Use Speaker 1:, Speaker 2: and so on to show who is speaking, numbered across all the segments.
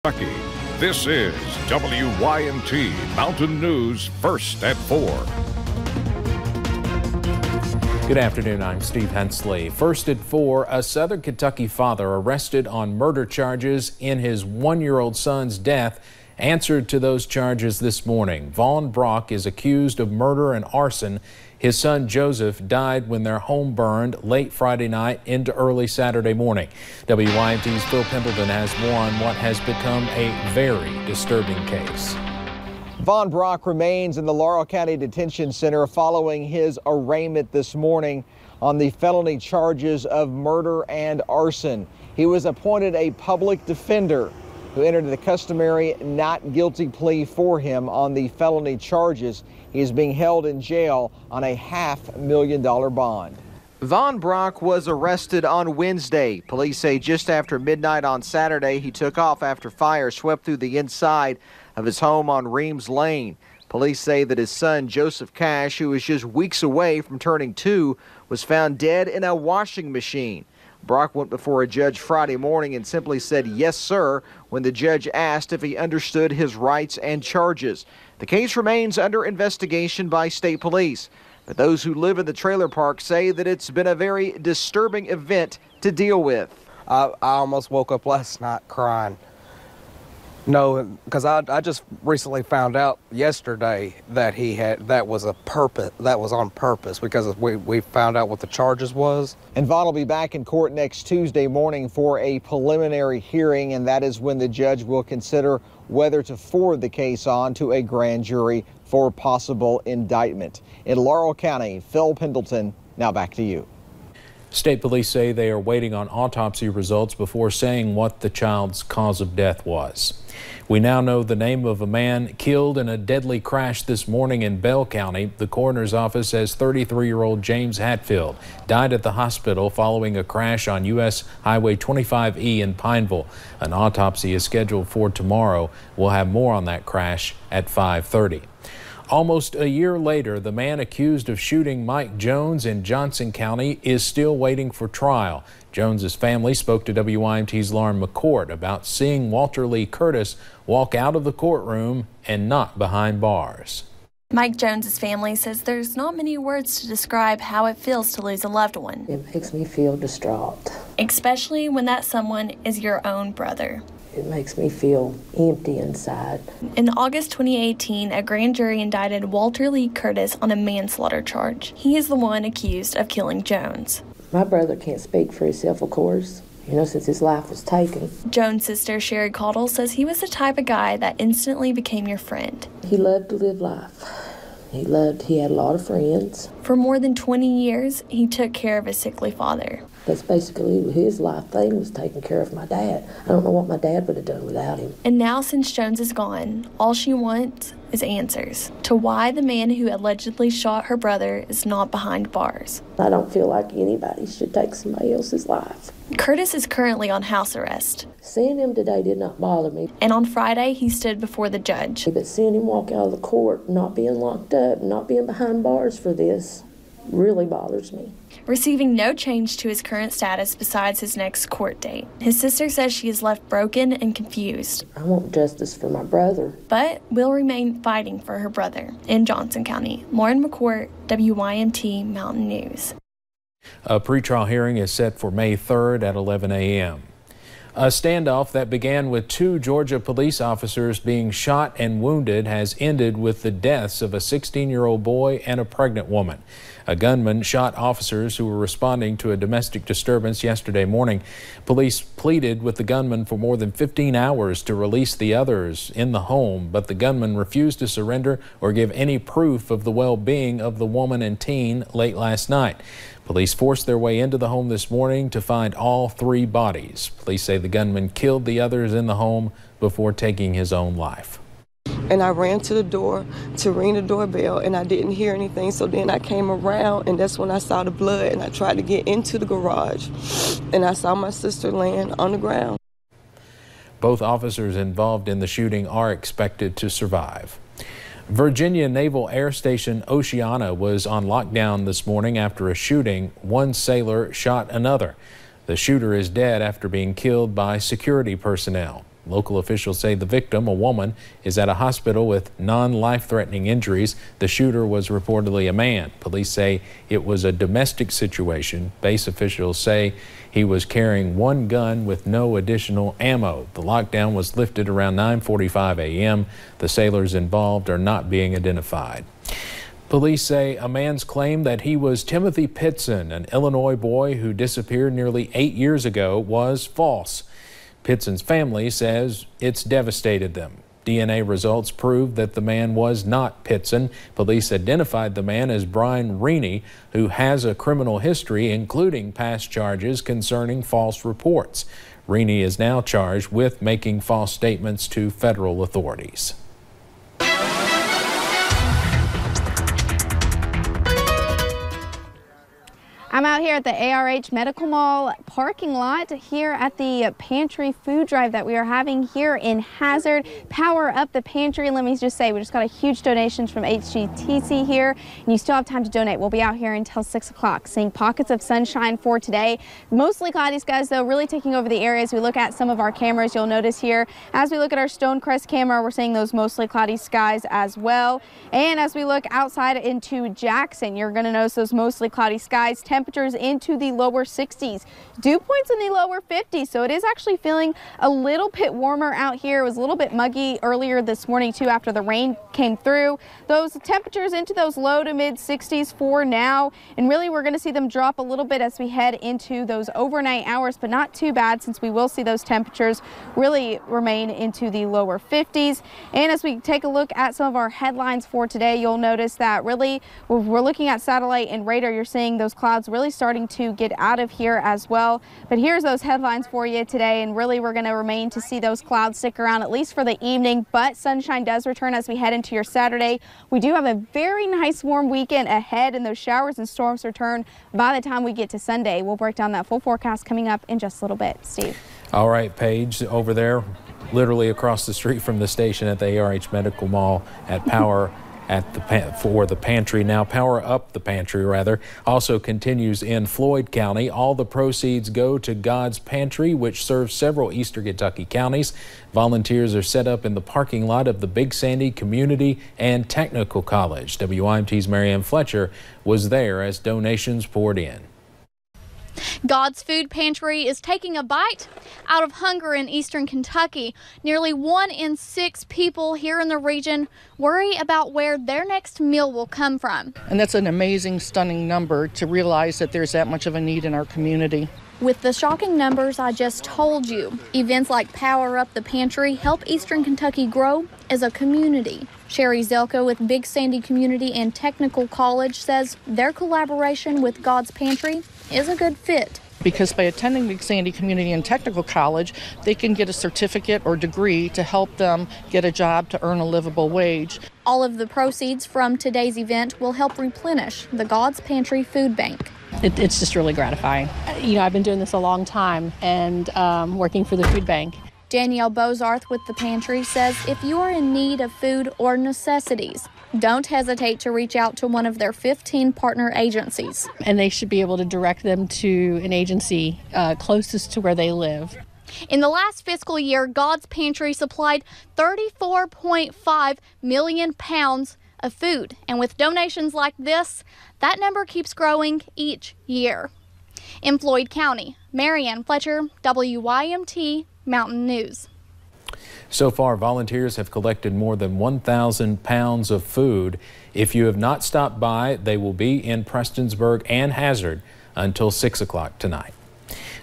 Speaker 1: Kentucky. This is WYMT Mountain News First at 4.
Speaker 2: Good afternoon, I'm Steve Hensley. First at 4, a Southern Kentucky father arrested on murder charges in his one-year-old son's death answered to those charges this morning. Vaughn Brock is accused of murder and arson. His son Joseph died when their home burned late Friday night into early Saturday morning. WYMT's Phil Pendleton has more on what has become a very disturbing case.
Speaker 3: Vaughn Brock remains in the Laurel County Detention Center following his arraignment this morning on the felony charges of murder and arson. He was appointed a public defender who entered the customary not guilty plea for him on the felony charges. He is being held in jail on a $500,000 bond. Vaughn Brock was arrested on Wednesday. Police say just after midnight on Saturday, he took off after fire swept through the inside of his home on Reams Lane. Police say that his son, Joseph Cash, who was just weeks away from turning 2, was found dead in a washing machine. Brock went before a judge Friday morning and simply said, "Yes, sir," when the judge asked if he understood his rights and charges. The case remains under investigation by state police, but those who live in the trailer park say that it's been a very disturbing event to deal with.
Speaker 4: I almost woke up last night crying. No, because I just recently found out yesterday that that was on purpose, because we found out what the charges was.
Speaker 3: And Vaughn will be back in court next Tuesday morning for a preliminary hearing, and that is when the judge will consider whether to forward the case on to a grand jury for possible indictment. In Laurel County, Phil Pendleton, now back to you.
Speaker 2: State police say they are waiting on autopsy results before saying what the child's cause of death was. We now know the name of a man killed in a deadly crash this morning in Bell County. The coroner's office says 33-year-old James Hatfield died at the hospital following a crash on U.S. Highway 25E in Pineville. An autopsy is scheduled for tomorrow. We'll have more on that crash at 5:30. Almost a year later, the man accused of shooting Mike Jones in Johnson County is still waiting for trial. Jones's family spoke to WYMT's Lauren McCourt about seeing Walter Lee Curtis walk out of the courtroom and not behind bars.
Speaker 5: Mike Jones's family says there's not many words to describe how it feels to lose a loved one.
Speaker 6: It makes me feel distraught.
Speaker 5: Especially when that someone is your own brother.
Speaker 6: It makes me feel empty inside.
Speaker 5: In August 2018, a grand jury indicted Walter Lee Curtis on a manslaughter charge. He is the one accused of killing Jones.
Speaker 6: My brother can't speak for himself, of course, since his life was taken.
Speaker 5: Jones' sister, Sherry Caudle, says he was the type of guy that instantly became your friend.
Speaker 6: He loved to live life. He had a lot of friends.
Speaker 5: For more than 20 years, he took care of his sickly father.
Speaker 6: That's basically his life thing, was taking care of my dad. I don't know what my dad would have done without him.
Speaker 5: And now, since Jones is gone, all she wants is answers to why the man who allegedly shot her brother is not behind bars.
Speaker 6: I don't feel like anybody should take somebody else's life.
Speaker 5: Curtis is currently on house arrest.
Speaker 6: Seeing him today did not bother me.
Speaker 5: And on Friday, he stood before the judge.
Speaker 6: But seeing him walk out of the court, not being locked up, not being behind bars for this, really bothers me.
Speaker 5: Receiving no change to his current status besides his next court date. His sister says she is left broken and confused.
Speaker 6: I want justice for my brother.
Speaker 5: But will remain fighting for her brother. In Johnson County, Lauren McCourt, WYMT Mountain News.
Speaker 2: A pretrial hearing is set for May 3rd at 11 a.m. A standoff that began with 2 Georgia police officers being shot and wounded has ended with the deaths of a 16-year-old boy and a pregnant woman. A gunman shot officers who were responding to a domestic disturbance yesterday morning. Police pleaded with the gunman for more than 15 hours to release the others in the home, but the gunman refused to surrender or give any proof of the well-being of the woman and teen late last night. Police forced their way into the home this morning to find all 3 bodies. Police say the gunman killed the others in the home before taking his own life.
Speaker 7: And I ran to the door to ring the doorbell, and I didn't hear anything. So then I came around, and that's when I saw the blood, and I tried to get into the garage, and I saw my sister laying on the ground.
Speaker 2: Both officers involved in the shooting are expected to survive. Virginia Naval Air Station Oceana was on lockdown this morning after a shooting. One sailor shot another. The shooter is dead after being killed by security personnel. Local officials say the victim, a woman, is at a hospital with non-life-threatening injuries. The shooter was reportedly a man. Police say it was a domestic situation. Base officials say he was carrying one gun with no additional ammo. The lockdown was lifted around 9:45 a.m. The sailors involved are not being identified. Police say a man's claim that he was Timothy Pitson, an Illinois boy who disappeared nearly 8 years ago, was false. Pitson's family says it's devastated them. DNA results proved that the man was not Pitson. Police identified the man as Brian Reaney, who has a criminal history, including past charges concerning false reports. Reaney is now charged with making false statements to federal authorities.
Speaker 8: I'm out here at the ARH Medical Mall parking lot here at the pantry food drive that we are having here in Hazard. Power up the pantry. Let me just say, we just got a huge donations from HGTC here, and you still have time to donate. We'll be out here until 6 o'clock, seeing pockets of sunshine for today. Mostly cloudy skies, though, really taking over the area. As we look at some of our cameras, you'll notice here, as we look at our Stonecrest camera, we're seeing those mostly cloudy skies as well. And as we look outside into Jackson, you're going to notice those mostly cloudy skies. Temperatures into the lower 60s, dew points in the lower 50s, so it is actually feeling a little bit warmer out here. It was a little bit muggy earlier this morning too after the rain came through. Those temperatures into those low to mid 60s for now, and really we're going to see them drop a little bit as we head into those overnight hours, but not too bad since we will see those temperatures really remain into the lower 50s. And as we take a look at some of our headlines for today, you'll notice that really we're looking at satellite and radar. You're seeing those clouds really starting to get out of here as well. But here's those headlines for you today, and really we're going to remain to see those clouds stick around at least for the evening, but sunshine does return as we head into your Saturday. We do have a very nice warm weekend ahead, and those showers and storms return by the time we get to Sunday. We'll break down that full forecast coming up in just a little bit. Steve.
Speaker 2: All right, Paige, over there, literally across the street from the station at the ARH Medical Mall at Power for the pantry. Now Power Up the Pantry, rather, also continues in Floyd County. All the proceeds go to God's Pantry, which serves several eastern Kentucky counties. Volunteers are set up in the parking lot of the Big Sandy Community and Technical College. WYMT's Marianne Fletcher was there as donations poured in.
Speaker 9: God's Food Pantry is taking a bite out of hunger in eastern Kentucky. Nearly 1 in 6 people here in the region worry about where their next meal will come from.
Speaker 10: And that's an amazing, stunning number to realize that there's that much of a need in our community.
Speaker 9: With the shocking numbers I just told you, events like Power Up the Pantry help eastern Kentucky grow as a community. Sherry Zelko with Big Sandy Community and Technical College says their collaboration with God's Pantry is a good fit.
Speaker 10: Because by attending Big Sandy Community and Technical College, they can get a certificate or degree to help them get a job to earn a livable wage.
Speaker 9: All of the proceeds from today's event will help replenish the God's Pantry Food Bank.
Speaker 11: It's just really gratifying. You know, I've been doing this a long time and working for the food bank.
Speaker 9: Danielle Bozarth with the pantry says if you are in need of food or necessities, don't hesitate to reach out to one of their 15 partner agencies.
Speaker 11: And they should be able to direct them to an agency closest to where they live.
Speaker 9: In the last fiscal year, God's Pantry supplied 34.5 million pounds of food. And with donations like this, that number keeps growing each year. In Floyd County, Marianne Fletcher, WYMT Mountain News.
Speaker 2: So far, volunteers have collected more than 1,000 pounds of food. If you have not stopped by, they will be in Prestonsburg and Hazard until 6 o'clock tonight.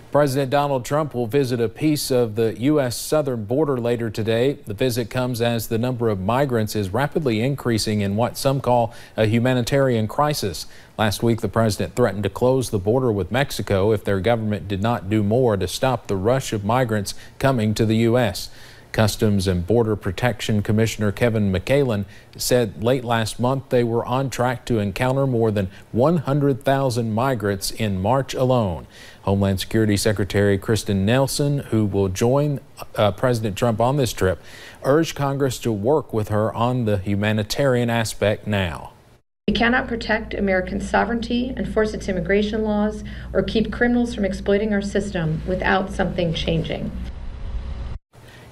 Speaker 2: President Donald Trump will visit a piece of the U.S. southern border later today. The visit comes as the number of migrants is rapidly increasing in what some call a humanitarian crisis. Last week, the president threatened to close the border with Mexico if their government did not do more to stop the rush of migrants coming to the U.S. Customs and Border Protection Commissioner Kevin McCallan said late last month they were on track to encounter more than 100,000 migrants in March alone. Homeland Security Secretary Kristen Nelson, who will join President Trump on this trip, urged Congress to work with her on the humanitarian aspect now.
Speaker 12: We cannot protect American sovereignty, enforce its immigration laws, or keep criminals from exploiting our system without something changing.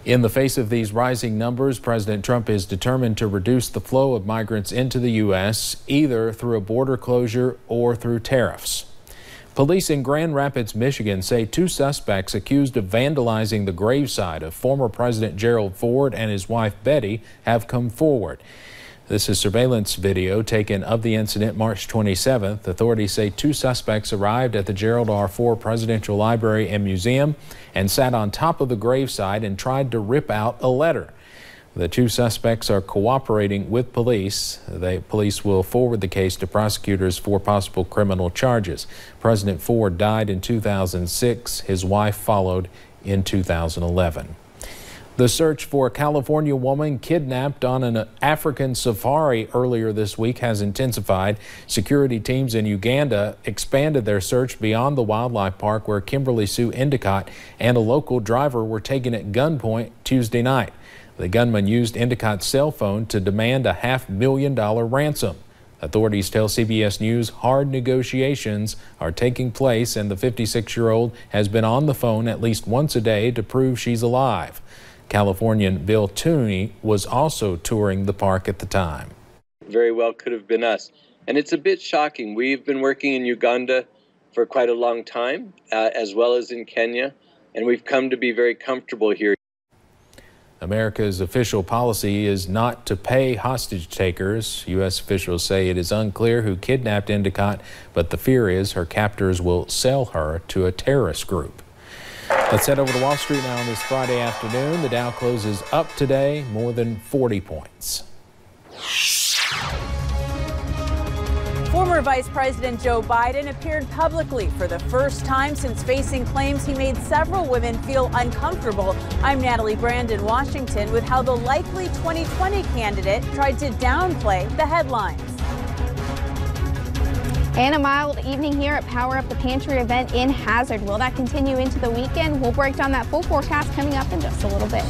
Speaker 2: In the face of these rising numbers, President Trump is determined to reduce the flow of migrants into the U.S., either through a border closure or through tariffs. Police in Grand Rapids, Michigan say 2 suspects accused of vandalizing the gravesite of former President Gerald Ford and his wife Betty have come forward. This is surveillance video taken of the incident March 27th. Authorities say 2 suspects arrived at the Gerald R. Ford Presidential Library and Museum and sat on top of the gravesite and tried to rip out a letter. The 2 suspects are cooperating with police. Police will forward the case to prosecutors for possible criminal charges. President Ford died in 2006. His wife followed in 2011. The search for a California woman kidnapped on an African safari earlier this week has intensified. Security teams in Uganda expanded their search beyond the wildlife park where Kimberly Sue Endicott and a local driver were taken at gunpoint Tuesday night. The gunman used Endicott's cell phone to demand a $500,000 ransom. Authorities tell CBS News hard negotiations are taking place and the 56-year-old has been on the phone at least once a day to prove she's alive. Californian Bill Tooney was also touring the park at the time.
Speaker 13: Very well could have been us. And it's a bit shocking. We've been working in Uganda for quite a long time, as well as in Kenya, and we've come to be very comfortable here.
Speaker 2: America's official policy is not to pay hostage takers. U.S. officials say it is unclear who kidnapped Endicott, but the fear is her captors will sell her to a terrorist group. Let's head over to Wall Street now on this Friday afternoon. The Dow closes up today more than 40 points.
Speaker 14: Former Vice President Joe Biden appeared publicly for the first time since facing claims he made several women feel uncomfortable. I'm Natalie Brand in Washington with how the likely 2020 candidate tried to downplay the headlines.
Speaker 8: And a mild evening here at Power Up the Pantry event in Hazard. Will that continue into the weekend? We'll break down that full forecast coming up in just a little bit.